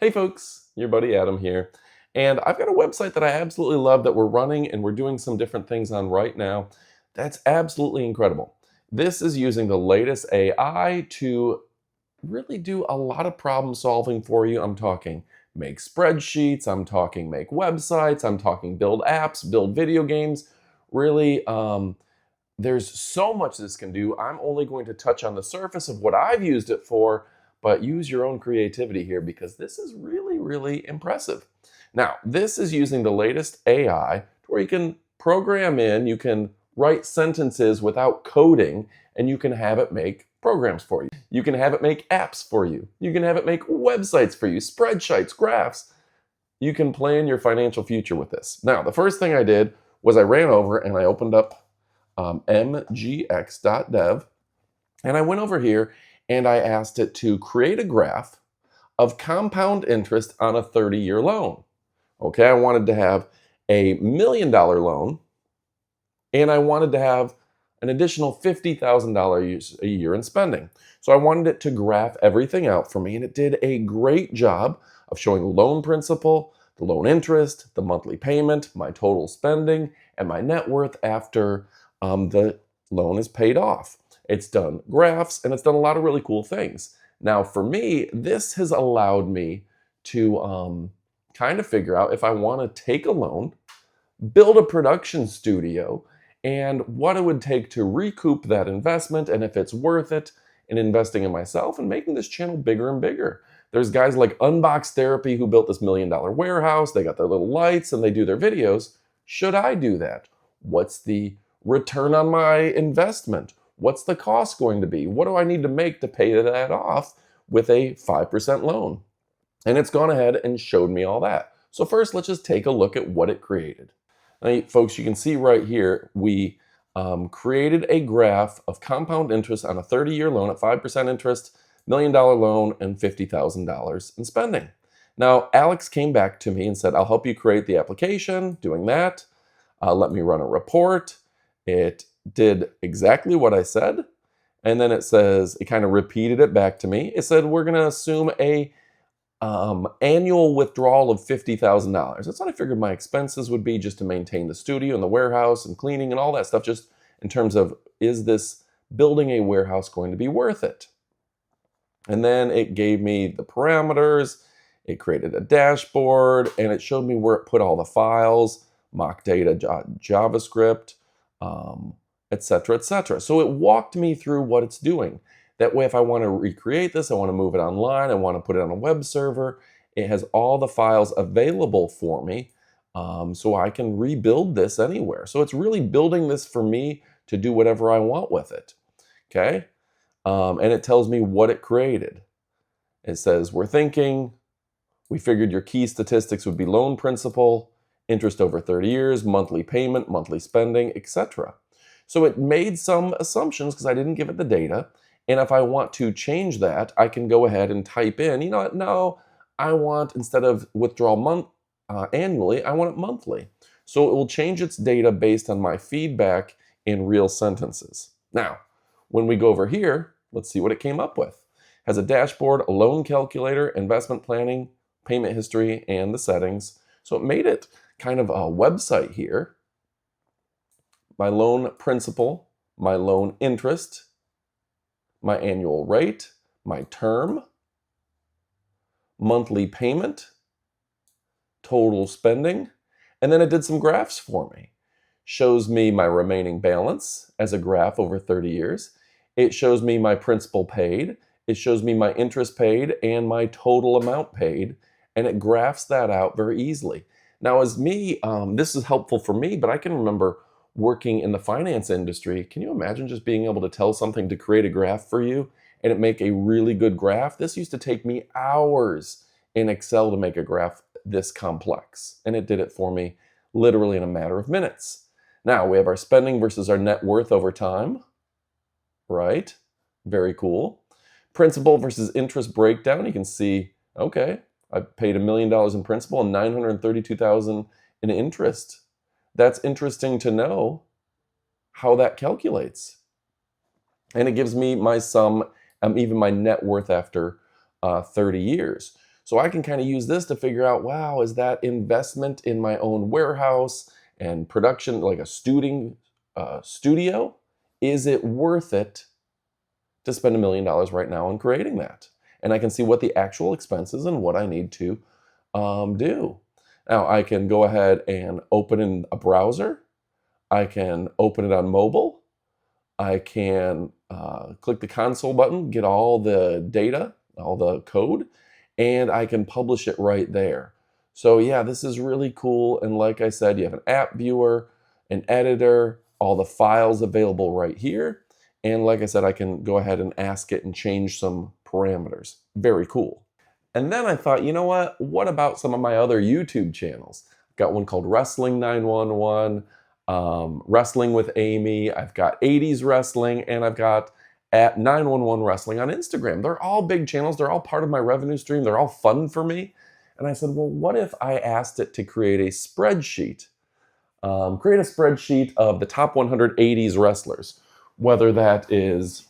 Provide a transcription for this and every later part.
Hey folks, your buddy Adam here. And I've got a website that I absolutely love that we're running and we're doing some different things on right now. That's absolutely incredible. This is using the latest AI to really do a lot of problem solving for you. I'm talking make spreadsheets, I'm talking make websites, I'm talking build apps, build video games. Really, there's so much this can do. I'm only going to touch on the surface of what I've used it for, but use your own creativity here because this is really, really impressive. Now, this is using the latest AI to where you can program in, you can write sentences without coding, and you can have it make programs for you. You can have it make apps for you. You can have it make websites for you, spreadsheets, graphs. You can plan your financial future with this. Now, the first thing I did was I ran over and I opened up mgx.dev. And I went over here and I asked it to create a graph of compound interest on a 30-year loan. Okay, I wanted to have a $1 million loan and I wanted to have an additional $50,000 a year in spending. So I wanted it to graph everything out for me, and it did a great job of showing the loan principal, the loan interest, the monthly payment, my total spending, and my net worth after the loan is paid off. It's done graphs and it's done a lot of really cool things. Now, for me, this has allowed me to kind of figure out if I want to take a loan, build a production studio, and what it would take to recoup that investment and if it's worth it in investing in myself and making this channel bigger and bigger. There's guys like Unbox Therapy who built this $1 million warehouse. They got their little lights and they do their videos. Should I do that? What's the return on my investment? What's the cost going to be? What do I need to make to pay that off with a 5% loan? And it's gone ahead and showed me all that. So first, let's just take a look at what it created. Now, folks, you can see right here, we created a graph of compound interest on a 30-year loan at 5% interest, $1 million loan, and $50,000 in spending. Now, Alex came back to me and said, I'll help you create the application, doing that. Let me run a report. It did exactly what I said. And then it says, it kind of repeated it back to me. It said, we're going to assume a annual withdrawal of $50,000. That's what I figured my expenses would be just to maintain the studio and the warehouse and cleaning and all that stuff, just in terms of, is this building a warehouse going to be worth it? And then it gave me the parameters, it created a dashboard, and it showed me where it put all the files, mock data, JavaScript, etc., etc. So it walked me through what it's doing. That way, if I want to recreate this, I want to move it online, I want to put it on a web server, it has all the files available for me, so I can rebuild this anywhere. So it's really building this for me to do whatever I want with it, okay? And it tells me what it created. It says, we figured your key statistics would be loan principal, interest over 30 years, monthly payment, monthly spending, etc. So it made some assumptions because I didn't give it the data. And if I want to change that, I can go ahead and type in, you know what, no, I want, instead of withdrawal annually, I want it monthly. So it will change its data based on my feedback in real sentences. Now, when we go over here, let's see what it came up with. It has a dashboard, a loan calculator, investment planning, payment history, and the settings. So it made it kind of a website here. My loan principal, my loan interest, my annual rate, my term, monthly payment, total spending, and then it did some graphs for me. Shows me my remaining balance as a graph over 30 years. It shows me my principal paid. It shows me my interest paid and my total amount paid, and it graphs that out very easily. Now, as me, this is helpful for me, but I can remember working in the finance industry. Can you imagine just being able to tell something to create a graph for you and it make a really good graph? This used to take me hours in Excel to make a graph this complex, and it did it for me literally in a matter of minutes. Now we have our spending versus our net worth over time, right? Very cool. Principal versus interest breakdown. You can see, okay, I paid $1 million in principal and $932,000 in interest. That's interesting to know how that calculates. And it gives me my sum, even my net worth after 30 years. So I can kind of use this to figure out, wow, is that investment in my own warehouse and production, like a studio, is it worth it to spend $1 million right now on creating that? And I can see what the actual expenses and what I need to do. Now I can go ahead and open in a browser. I can open it on mobile. I can click the console button, get all the data, all the code, and I can publish it right there. So yeah, this is really cool. And like I said, you have an app viewer, an editor, all the files available right here. And like I said, I can go ahead and ask it and change some parameters. Very cool. And then I thought, you know what? What about some of my other YouTube channels? I've got one called Wrestling 911, Wrestling with Amy. I've got 80s Wrestling, and I've got at 911 Wrestling on Instagram. They're all big channels. They're all part of my revenue stream. They're all fun for me. And I said, well, what if I asked it to create a spreadsheet? Create a spreadsheet of the top 100 80s wrestlers, whether that is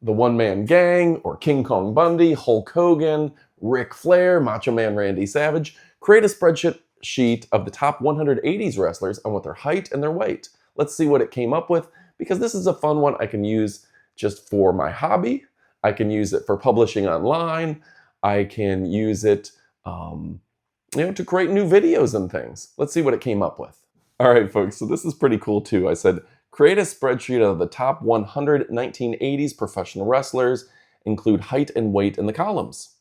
the One Man Gang or King Kong Bundy, Hulk Hogan, Ric Flair, Macho Man Randy Savage. Create a spreadsheet of the top 100 80s wrestlers and what their height and their weight. Let's see what it came up with, because this is a fun one I can use just for my hobby. I can use it for publishing online. I can use it to create new videos and things. Let's see what it came up with. All right, folks, so this is pretty cool too. I said, create a spreadsheet of the top 100 1980s professional wrestlers, include height and weight in the columns.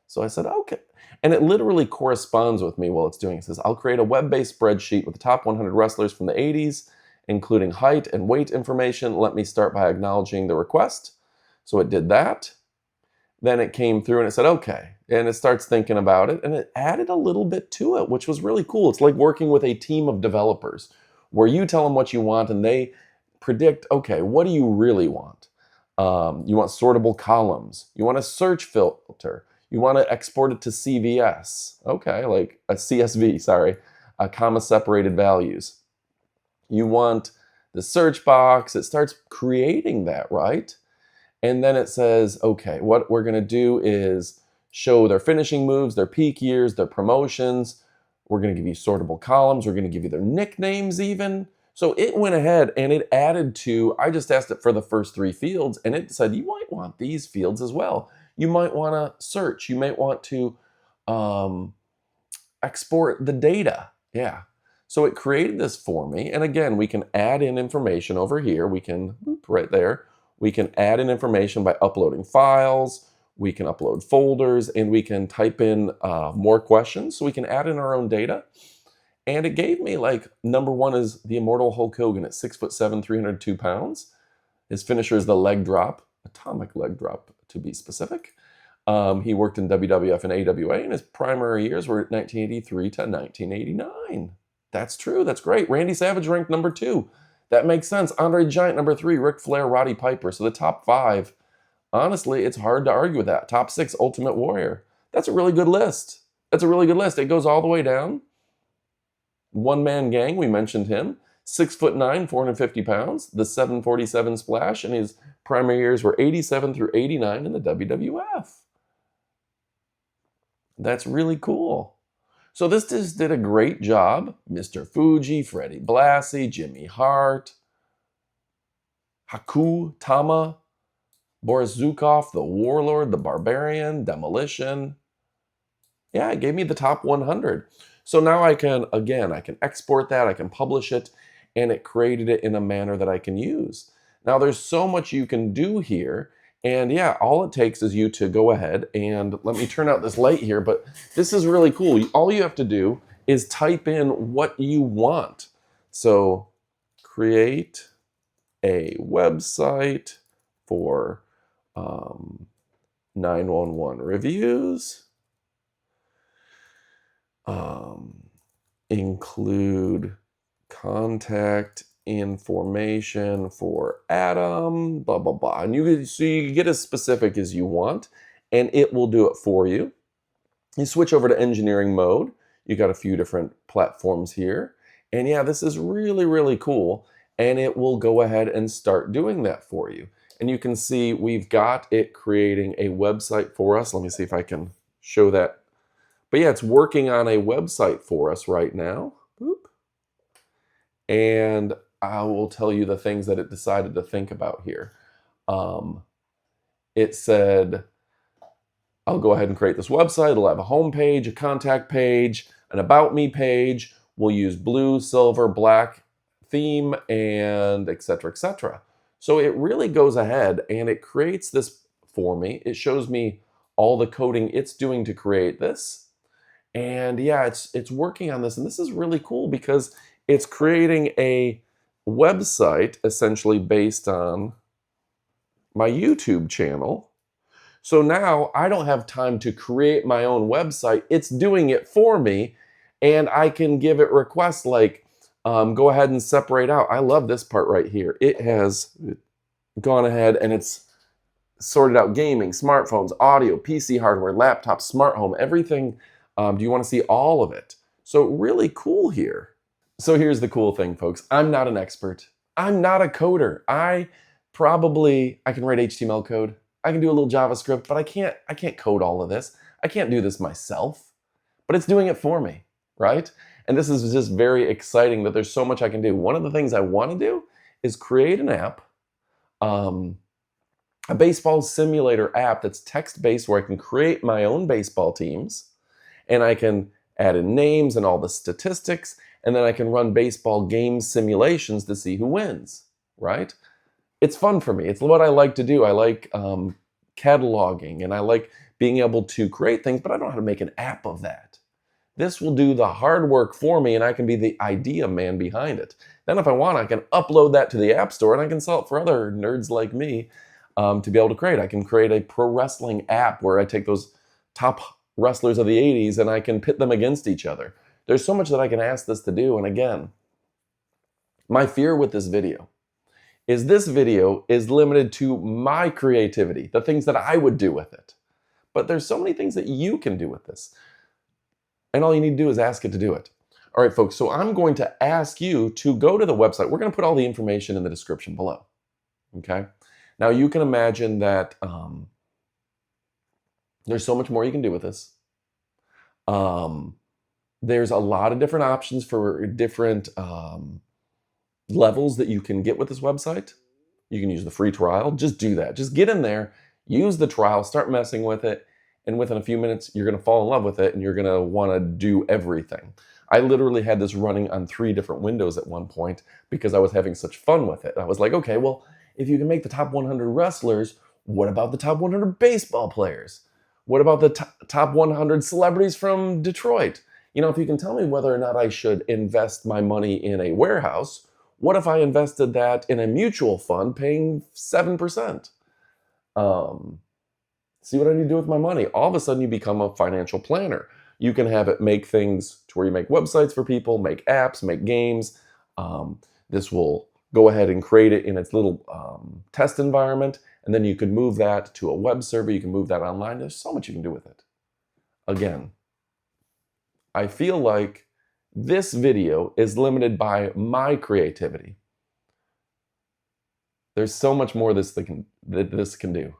So I said, okay. And it literally corresponds with me while it's doing it. It says, I'll create a web-based spreadsheet with the top 100 wrestlers from the 80s, including height and weight information. Let me start by acknowledging the request. So it did that. Then it came through and it said, okay. And it starts thinking about it, and it added a little bit to it, which was really cool. It's like working with a team of developers where you tell them what you want and they predict, okay, what do you really want? You want sortable columns. You want a search filter. You want to export it to CVS. Okay, like a CSV, sorry, comma separated values. You want the search box. It starts creating that, right? And then it says, okay, what we're going to do is show their finishing moves, their peak years, their promotions. We're going to give you sortable columns. We're going to give you their nicknames even. So it went ahead and it added to, I just asked it for the first 3 fields, and it said, you might want these fields as well. You might want to search. You might want to export the data. Yeah. So it created this for me. And again, we can add in information over here. We can, right there, we can add in information by uploading files. We can upload folders, and we can type in more questions. So we can add in our own data. And it gave me, like, number 1 is the immortal Hulk Hogan at 6'7", 302 pounds. His finisher is the leg drop, atomic leg drop to be specific. He worked in WWF and AWA, and his primary years were 1983 to 1989. That's true. That's great. Randy Savage ranked number 2. That makes sense. Andre the Giant, number 3. Ric Flair, Roddy Piper. So the top 5, honestly, it's hard to argue with that. Top 6, Ultimate Warrior. That's a really good list. That's a really good list. It goes all the way down. One Man Gang, we mentioned him. 6'9", 450 pounds. The 747 Splash, and his primary years were 87 through 89 in the WWF. That's really cool. So this just did a great job. Mr. Fuji, Freddie Blassie, Jimmy Hart, Haku, Tama, Boris Zukov, the Warlord, the Barbarian, Demolition. Yeah, it gave me the top 100. So now I can export that, I can publish it, and it created it in a manner that I can use. Now there's so much you can do here, and yeah, all it takes is you to go ahead and, let me turn out this light here, but this is really cool. All you have to do is type in what you want. So create a website for 911 reviews. Include contact information for Adam, blah, blah, blah. And you get as specific as you want, and it will do it for you. You switch over to engineering mode. You got a few different platforms here. And yeah, this is really, really cool. And it will go ahead and start doing that for you. And you can see we've got it creating a website for us. Let me see if I can show that. But yeah, it's working on a website for us right now. Boop. And I will tell you the things that it decided to think about here. It said, I'll go ahead and create this website. It'll have a home page, a contact page, an about me page. We'll use blue, silver, black theme, and et cetera, et cetera. So it really goes ahead and it creates this for me. It shows me all the coding it's doing to create this. And yeah, it's working on this. And this is really cool because it's creating a website essentially based on my YouTube channel. So now I don't have time to create my own website. It's doing it for me, and I can give it requests like, go ahead and separate out. I love this part right here. It has gone ahead and it's sorted out gaming, smartphones, audio, PC hardware, laptops, smart home, everything. Do you want to see all of it? So really cool here. So here's the cool thing, folks. I'm not an expert. I'm not a coder. I can write HTML code. I can do a little JavaScript, but I can't code all of this. I can't do this myself, but it's doing it for me, right? And this is just very exciting that there's so much I can do. One of the things I want to do is create an app, a baseball simulator app that's text-based where I can create my own baseball teams and I can add in names and all the statistics, and then I can run baseball game simulations to see who wins, right? It's fun for me. It's what I like to do. I like cataloging and I like being able to create things, but I don't know how to make an app of that. This will do the hard work for me and I can be the idea man behind it. Then if I want, I can upload that to the App Store and I can sell it for other nerds like me to be able to create. I can create a pro wrestling app where I take those top wrestlers of the 80s and I can pit them against each other. There's so much that I can ask this to do. And again, my fear with this video is limited to my creativity, the things that I would do with it. But there's so many things that you can do with this. And all you need to do is ask it to do it. All right, folks, so I'm going to ask you to go to the website. We're going to put all the information in the description below, okay? Now, you can imagine that there's so much more you can do with this. There's a lot of different options for different levels that you can get with this website. You can use the free trial. Just do that. Just get in there, use the trial, start messing with it, and within a few minutes, you're going to fall in love with it and you're going to want to do everything. I literally had this running on 3 different windows at one point because I was having such fun with it. I was like, okay, well, if you can make the top 100 wrestlers, what about the top 100 baseball players? What about the top 100 celebrities from Detroit? You know, if you can tell me whether or not I should invest my money in a warehouse, what if I invested that in a mutual fund paying 7%? See what I need to do with my money. All of a sudden, you become a financial planner. You can have it make things to where you make websites for people, make apps, make games. This will go ahead and create it in its little test environment, and then you could move that to a web server. You can move that online. There's so much you can do with it. Again, I feel like this video is limited by my creativity. There's so much more that this can do.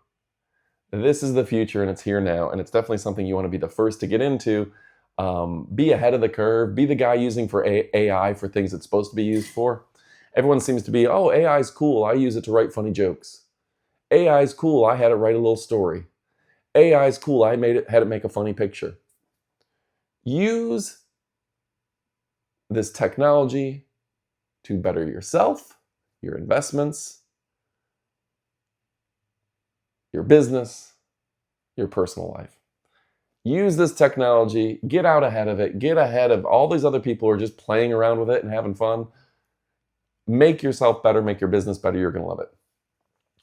This is the future and it's here now, and it's definitely something you want to be the first to get into. Be ahead of the curve. Be the guy using for AI for things it's supposed to be used for. Everyone seems to be, oh, AI is cool. I use it to write funny jokes. AI is cool. I had it write a little story. AI is cool. I had it make a funny picture. Use this technology to better yourself, your investments, your business, your personal life. Use this technology, get out ahead of it, get ahead of all these other people who are just playing around with it and having fun. Make yourself better, make your business better, you're gonna love it.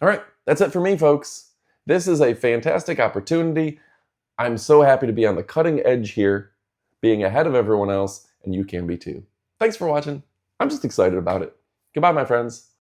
All right, that's it for me, folks. This is a fantastic opportunity. I'm so happy to be on the cutting edge here, being ahead of everyone else, and you can be too. Thanks for watching. I'm just excited about it. Goodbye, my friends.